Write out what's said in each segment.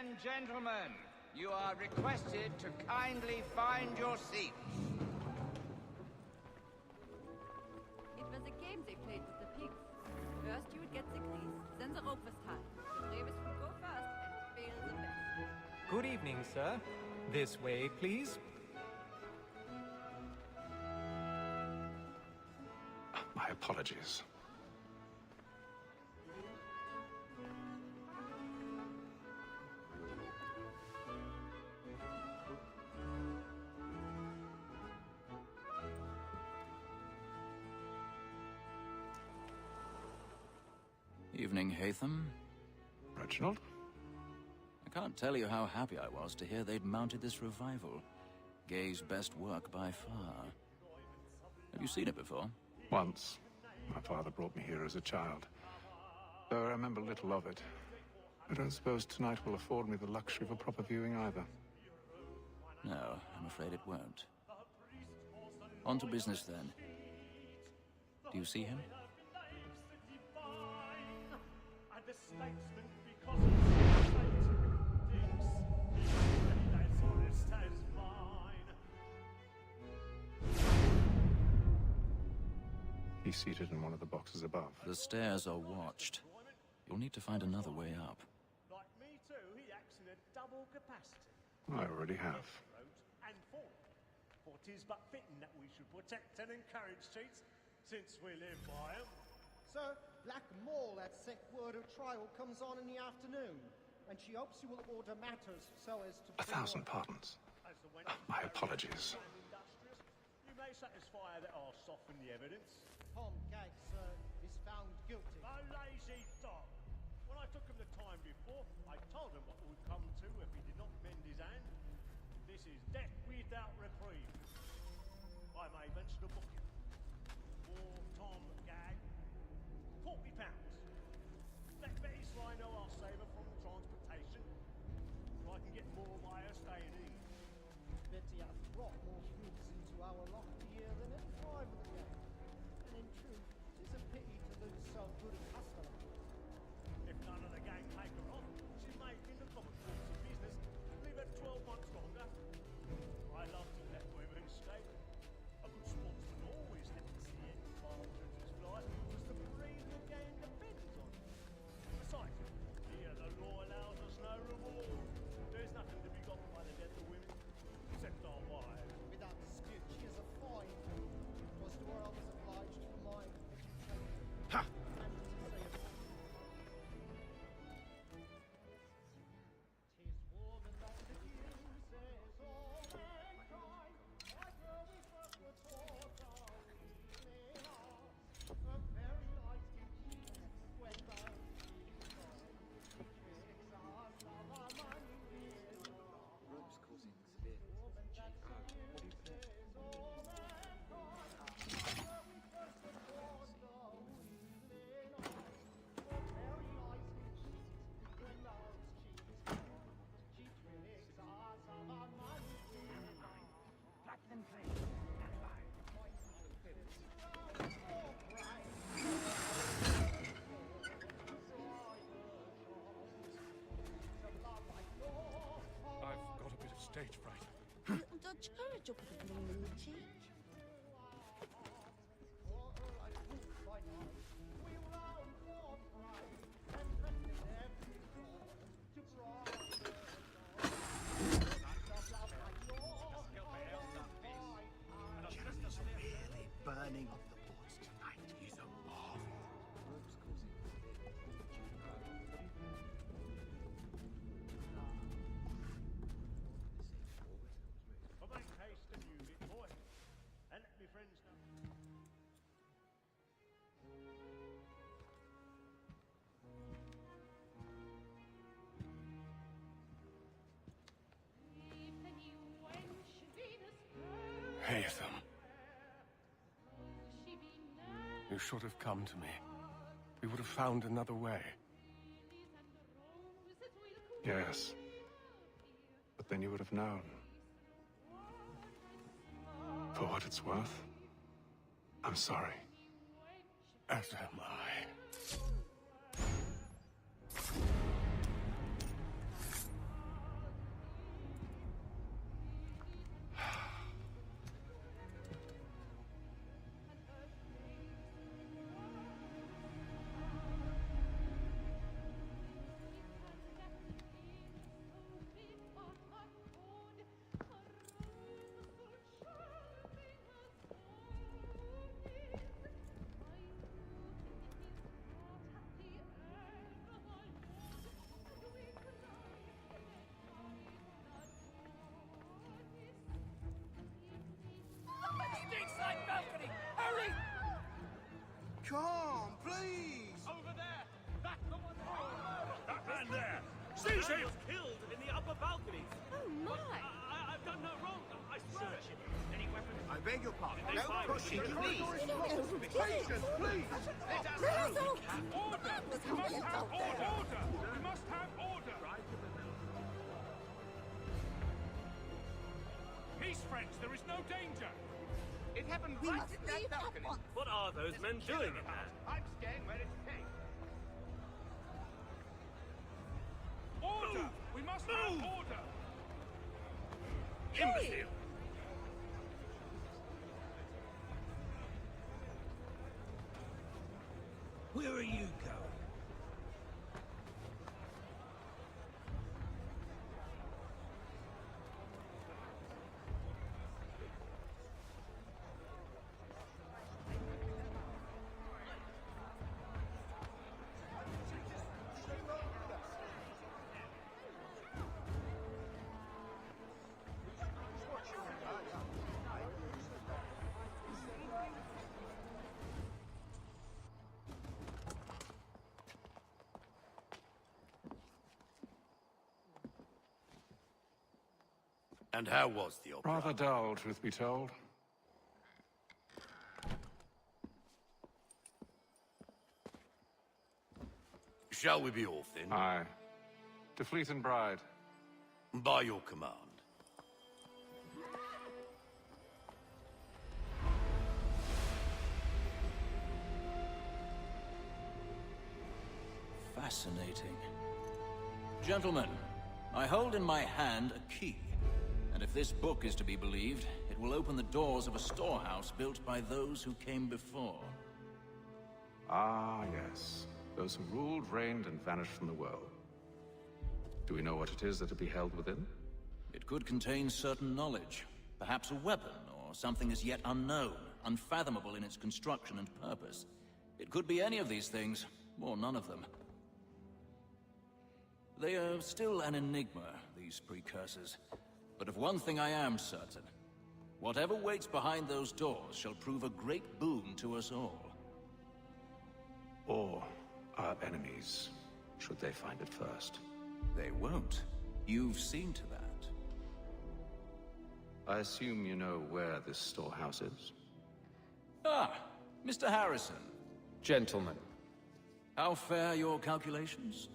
and gentlemen, you are requested to kindly find your seats. It was a game they played with the pigs. First you would get the grease, then the rope was tied. The bravest would go first and fail the best. Good evening, sir. This way, please. My apologies. Evening, Haytham. Reginald? I can't tell you how happy I was to hear they'd mounted this revival. Gay's best work by far. Have you seen it before? Once. My father brought me here as a child. Though I remember little of it. I don't suppose tonight will afford me the luxury of a proper viewing either. No, I'm afraid it won't. On to business then. Do you see him? He's seated in one of the boxes above. The stairs are watched. You'll need to find another way up. Like me too, he acts in a double capacity. I already have. And for tis but fitting that we should protect and encourage cheats, since we live by 'em. Sir, Black Mall at sick word of trial comes on in the afternoon, and she hopes you will order matters so as to... 1,000 pardons. My apologies. You may satisfy that I'll soften the evidence. Tom Gag, sir, is found guilty. A lazy dog! When I took him the time before, I told him what would come to if he did not mend his hand. This is death without reprieve. I may venture to book him. For Tom Gag, £40. Let Betty Sly know I'll save her from transportation, so I can get more by her staying in. Betty hath brought more fruits into our lofty year than any five of the gang. And in truth, 'tis a pity to lose so good a customer. If none of the gang take her on, she's making the common course of business. Leave her 12 months longer. I love to let women escape. A good sportsman always has to see any partridges fly, because the breed of the game depends on it. Besides, here the law allows us no reward. There's nothing to be got by the death of women, except our wives. Without dispute, she is a fine. Was the world is obliged for mine. Ha! Stage fright. Little Dodge courage up with the bloom in the cheek. She's really burning off the boards tonight. He's a marvel. Make haste and use it, boy. And let me friends know. Haytham. You should have come to me. We would have found another way. Yes. But then you would have known. For what it's worth, I'm sorry. As am I. Seize him! Was killed in the upper balcony. Oh my! I've done no wrong. I swear. Any weapons? I beg your pardon. Did they find pushing, the please. Patience, please. Let us through. Order! We must have order! We must have order! Peace, friends. There is no danger. It happened We right must at that leave at balcony. once. What are those men doing in there? I'm staying where it's safe. Order! We must have order! Imbecile! Where are you going? And how was the opera? Rather dull, truth be told. Shall we be off then? Aye. To Fleet and Bride. By your command. Fascinating. Gentlemen, I hold in my hand a key. And if this book is to be believed, it will open the doors of a storehouse built by those who came before. Ah, yes. Those who ruled, reigned, and vanished from the world. Do we know what it is that will be held within? It could contain certain knowledge. Perhaps a weapon, or something as yet unknown, unfathomable in its construction and purpose. It could be any of these things, or none of them. They are still an enigma, these precursors. But of one thing I am certain. Whatever waits behind those doors shall prove a great boon to us all. Or our enemies, should they find it first. They won't. You've seen to that. I assume you know where this storehouse is? Ah, Mr. Harrison. Gentlemen, How fare your calculations?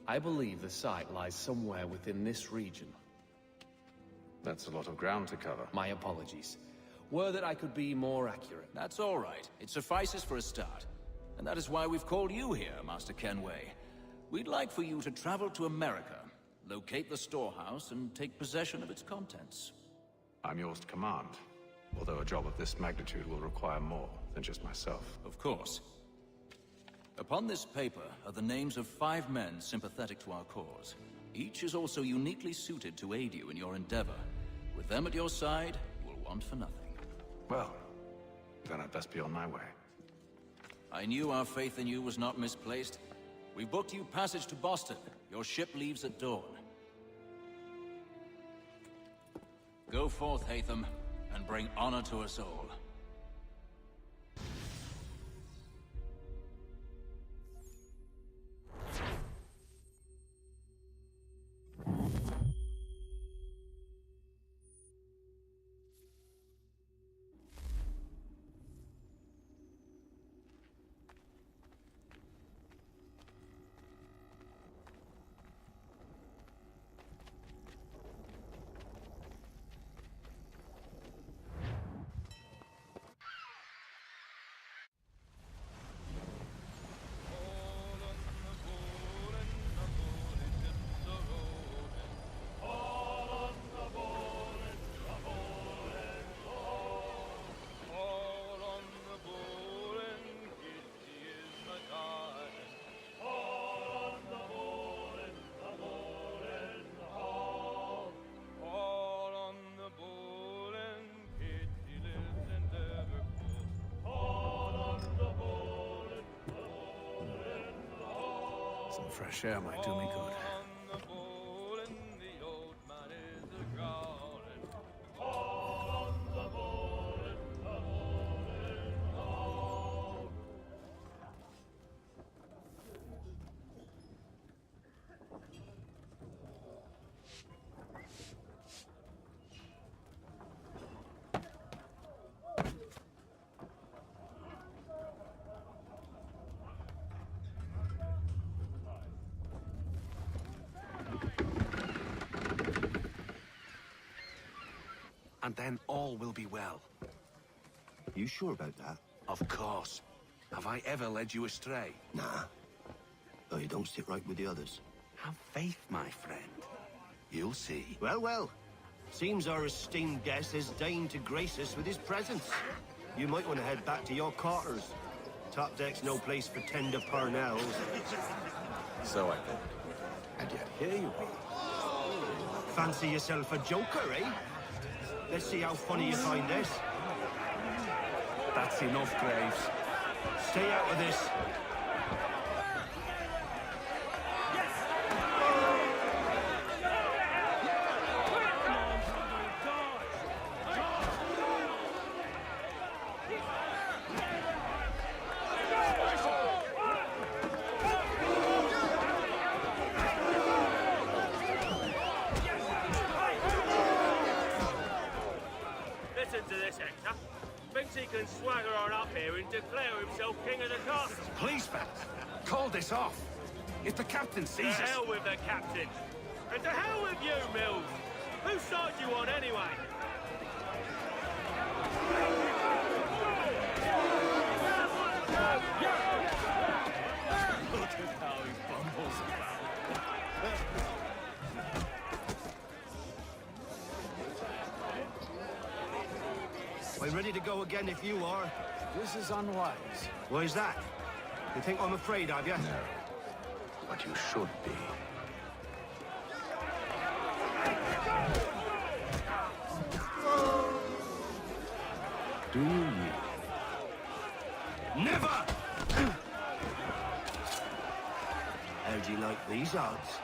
I believe the site lies somewhere within this region. That's a lot of ground to cover. My apologies. Were that I could be more accurate. That's all right. It suffices for a start. And that is why we've called you here, Master Kenway. We'd like for you to travel to America, locate the storehouse, and take possession of its contents. I'm yours to command, although a job of this magnitude will require more than just myself. Of course. Upon this paper are the names of 5 men sympathetic to our cause. Each is also uniquely suited to aid you in your endeavor. With them at your side, you will want for nothing. Well, then I'd best be on my way. I knew our faith in you was not misplaced. We booked you passage to Boston. Your ship leaves at dawn. Go forth, Hatham, and bring honor to us all. Some fresh air might do me good. and then all will be well. You sure about that? Of course. Have I ever led you astray? Nah. Though you don't sit right with the others. Have faith, my friend. You'll see. Well, well. Seems our esteemed guest has deigned to grace us with his presence. You might want to head back to your quarters. Top deck's no place for tender parnells. So I thought. And yet here you are. Fancy yourself a joker, eh? Let's see how funny you find this. That's enough, Graves. Stay out of this. Listen to this, Hector. Thinks he can swagger on up here and declare himself king of the castle. Please, fellas, call this off. If the captain sees To us... hell with the captain. And to hell with you, Mills. Whose side you on, anyway? Look at how he bumbles We're ready to go again if you are. This is unwise. Why is that? You think I'm afraid of you? No. But you should be. Do you yield? Never! How'd you like these odds?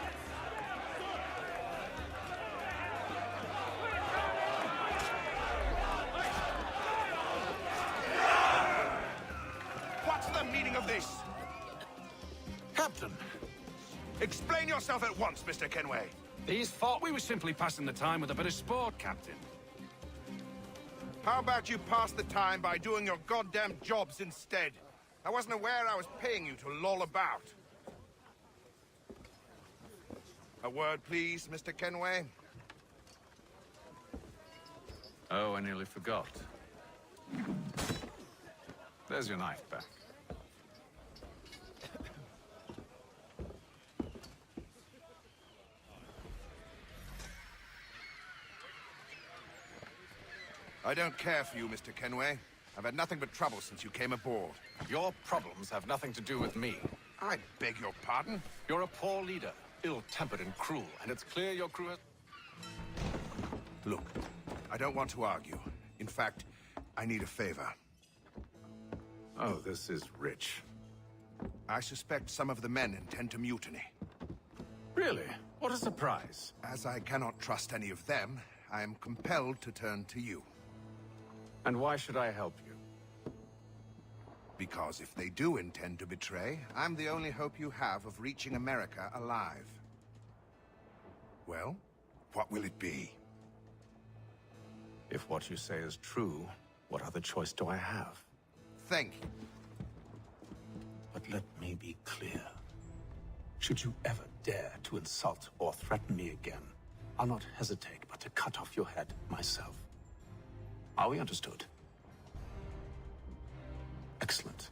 What's the meaning of this? Captain, Explain yourself at once, Mr. Kenway. these thought we were simply passing the time with a bit of sport, Captain. How about you pass the time by doing your goddamn jobs instead? I wasn't aware I was paying you to loll about. A word, please, Mr. Kenway. Oh, I nearly forgot. There's your knife back. I don't care for you, Mr. Kenway. I've had nothing but trouble since you came aboard. Your problems have nothing to do with me. I beg your pardon? You're a poor leader, ill-tempered and cruel, and it's clear your crew has... Look, I don't want to argue. In fact, I need a favor. Oh, this is rich. I suspect some of the men intend to mutiny. Really? What a surprise. As I cannot trust any of them, I am compelled to turn to you. And why should I help you? Because if they do intend to betray, I'm the only hope you have of reaching America alive. Well, what will it be? If what you say is true, what other choice do I have? Think. But let me be clear. Should you ever dare to insult or threaten me again, I'll not hesitate but to cut off your head myself. Are we understood? Excellent.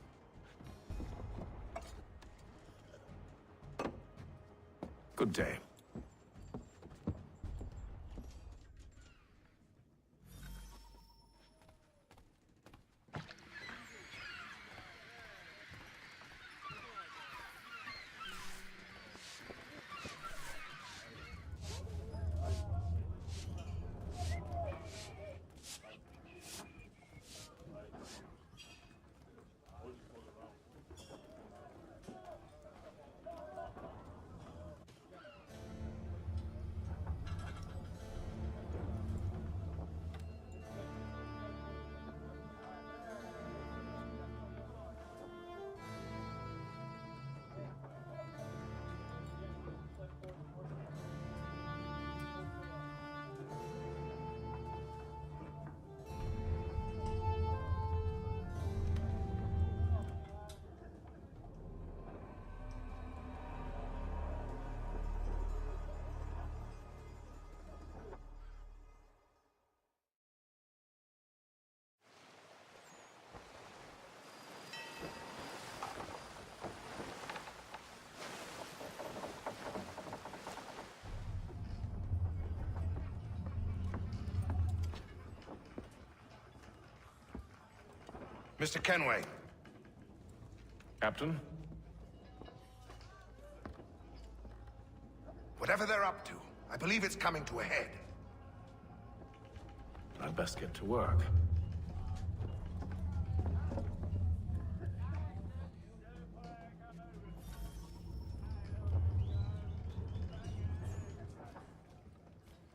Good day. Mr. Kenway. Captain? Whatever they're up to, I believe it's coming to a head. I'd best get to work.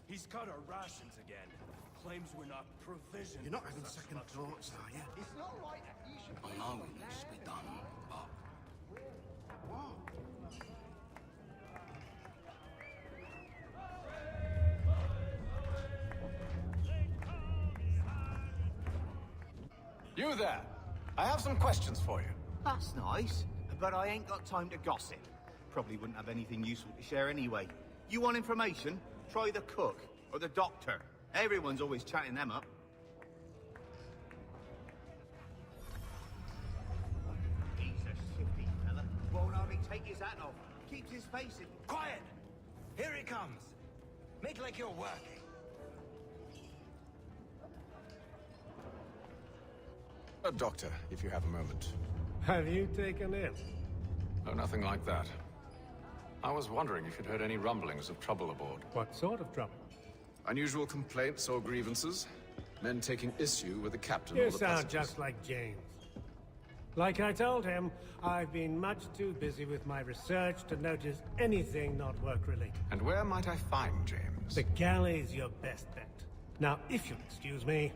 He's cut our rations again. Claims we're not provisioned. You're not having second thoughts, are you? It's not right that you should be... I know it needs to be done, but... You there! I have some questions for you. That's nice, but I ain't got time to gossip. Probably wouldn't have anything useful to share anyway. You want information? Try the cook, or the doctor. Everyone's always chatting them up. He's a shifty fella. Won't hardly take his hat off. Keeps his face in... Quiet! Here he comes. Make like you're working. Doctor, if you have a moment. Have you taken ill? Oh, nothing like that. I was wondering if you'd heard any rumblings of trouble aboard. What sort of trouble? Unusual complaints or grievances? Men taking issue with the captain You or the sound passengers? just like James. Like I told him, I've been much too busy with my research to notice anything not work-related. And where might I find James? The galley's your best bet. Now, if you'll excuse me...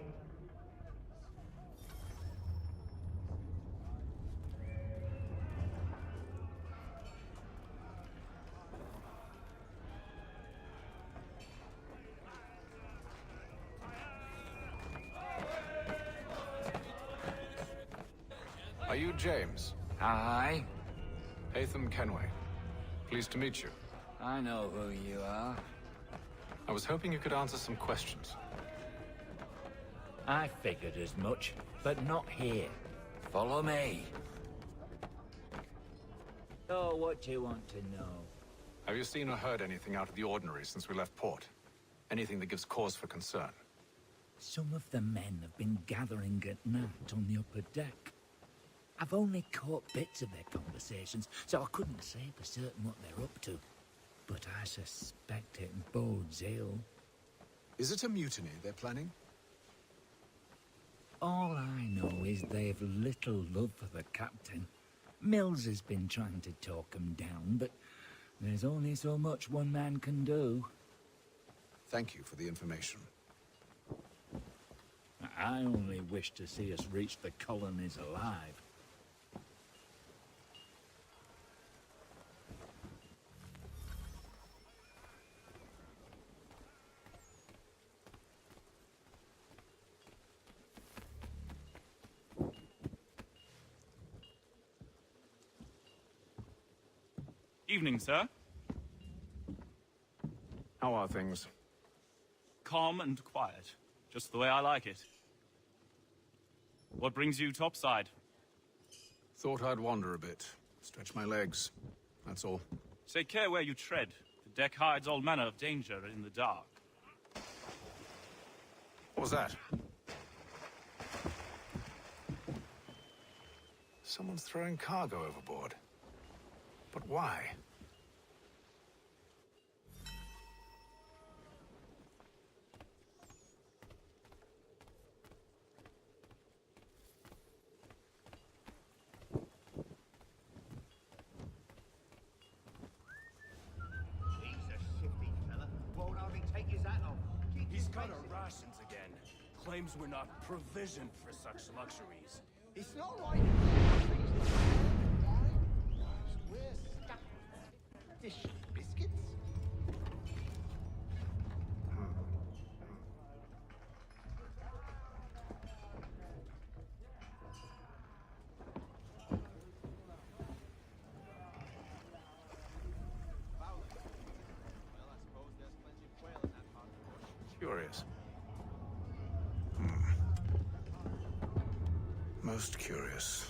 Are you James? Aye. Hatham Kenway. Pleased to meet you. I know who you are. I was hoping you could answer some questions. I figured as much, but not here. Follow me. So, what do you want to know? Have you seen or heard anything out of the ordinary since we left port? Anything that gives cause for concern? Some of the men have been gathering at night on the upper deck. I've only caught bits of their conversations, so I couldn't say for certain what they're up to. But I suspect it bodes ill. Is it a mutiny they're planning? All I know is they've little love for the captain. Mills has been trying to talk him down, but there's only so much one man can do. Thank you for the information. I only wish to see us reach the colonies alive. Evening, sir. How are things? Calm and quiet. Just the way I like it. What brings you topside? Thought I'd wander a bit. Stretch my legs. That's all. Take care where you tread. The deck hides all manner of danger in the dark. What was that? Someone's throwing cargo overboard. But why? He's a shifty fella. Won't hardly take his hat off. Keeps He's his cut face our in... rations again. Claims we're not provisioned for such luxuries. It's not right. We're stuck with dish biscuits. Curious. Most curious.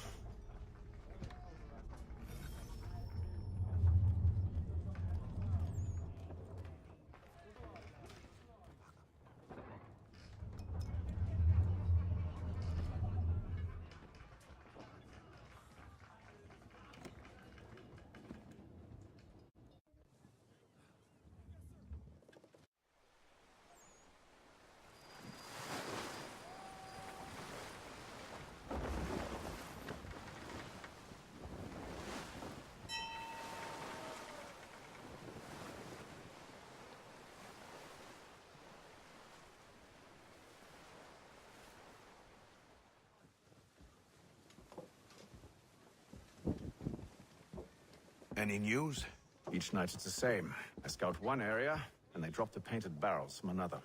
Any news? Each night it's the same. I scout one area, and they drop the painted barrels from another.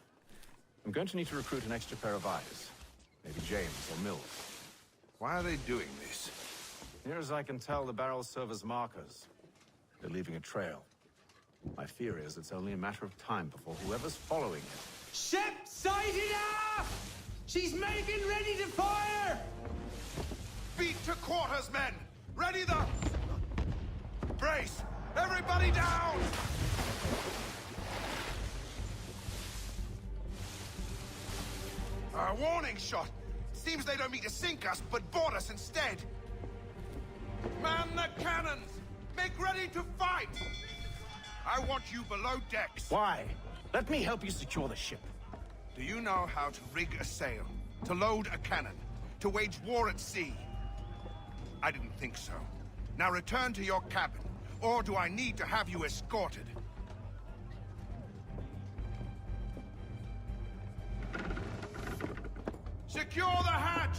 I'm going to need to recruit an extra pair of eyes. Maybe James or Mills. Why are they doing this? Near as I can tell, the barrels serve as markers. They're leaving a trail. My fear is it's only a matter of time before whoever's following it. Ship sighted aft! She's making ready to fire! Beat to quarters, men! Ready the... Brace! Everybody down! A warning shot! Seems they don't mean to sink us, but board us instead! Man the cannons! Make ready to fight! I want you below decks. Why? Let me help you secure the ship. Do you know how to rig a sail? To load a cannon? To wage war at sea? I didn't think so. Now return to your cabin, or do I need to have you escorted? Secure the hatch!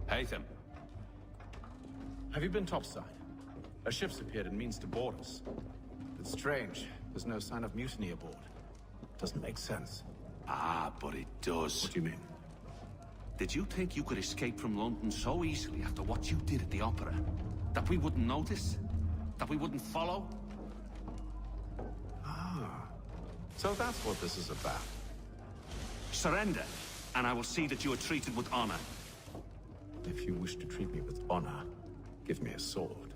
Haytham. Have you been topside? A ship's appeared and means to board us. It's strange. There's no sign of mutiny aboard. Doesn't make sense. Ah, but it does. What do you mean? Did you think you could escape from London so easily after what you did at the opera? That we wouldn't notice? That we wouldn't follow? Ah. So that's what this is about. Surrender, and I will see that you are treated with honor. If you wish to treat me with honor, give me a sword.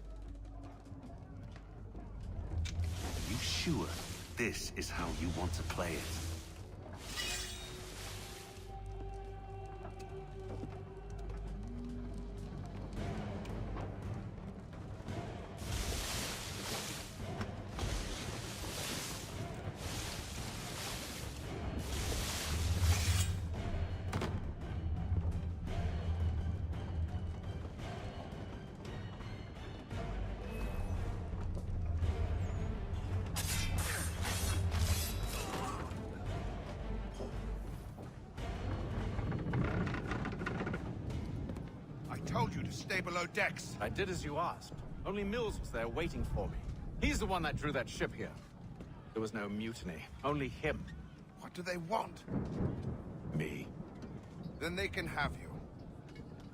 Are you sure this is how you want to play it? I told you to stay below decks. I did as you asked. Only Mills was there waiting for me. He's the one that drew that ship here. There was no mutiny, only him. What do they want? Me. Then they can have you.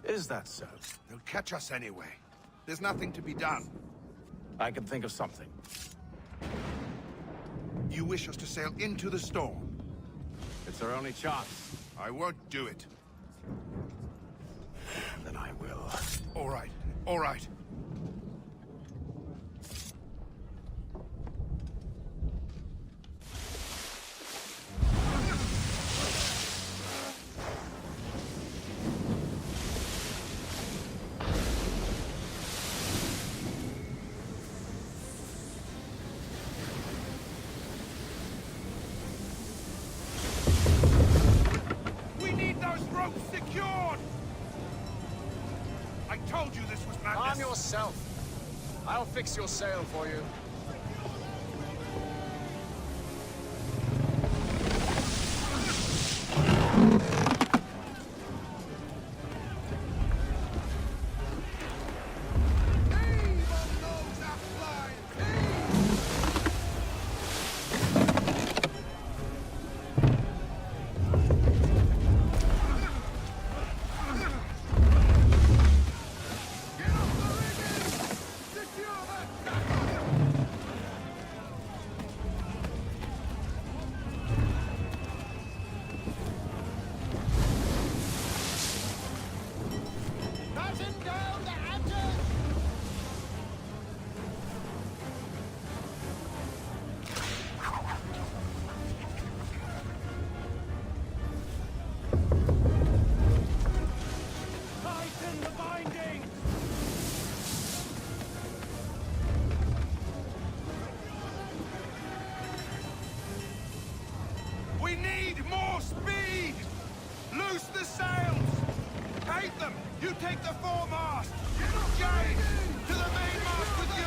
Is that so? They'll catch us anyway. There's nothing to be done. I can think of something. You wish us to sail into the storm? It's our only chance. I won't do it. Then I will. All right, all right. We need those ropes secured! I told you this was madness. Calm yourself. I'll fix your sail for you. We need more speed! Loose the sails! Hate them! You take the foremast! James! To the mainmast with you!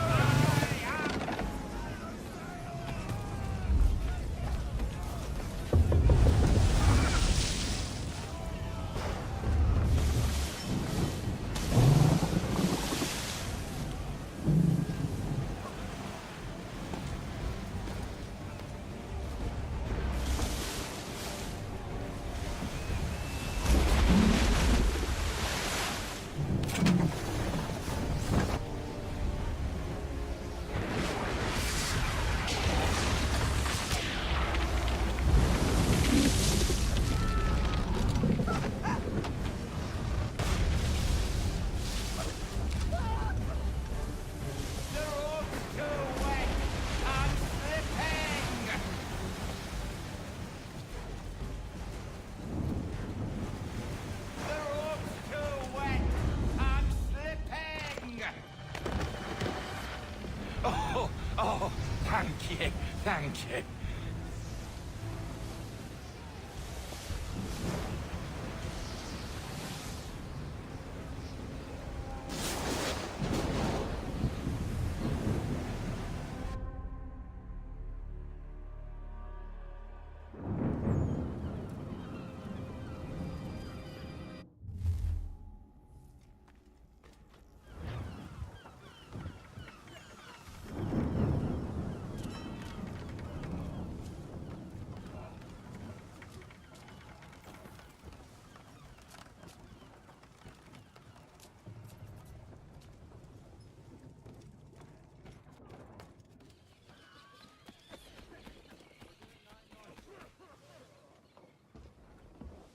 Thank you.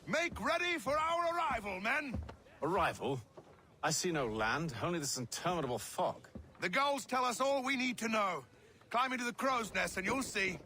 Make ready for our arrival, men! Arrival? I see no land, only this interminable fog. The gulls tell us all we need to know. Climb into the crow's nest and you'll see.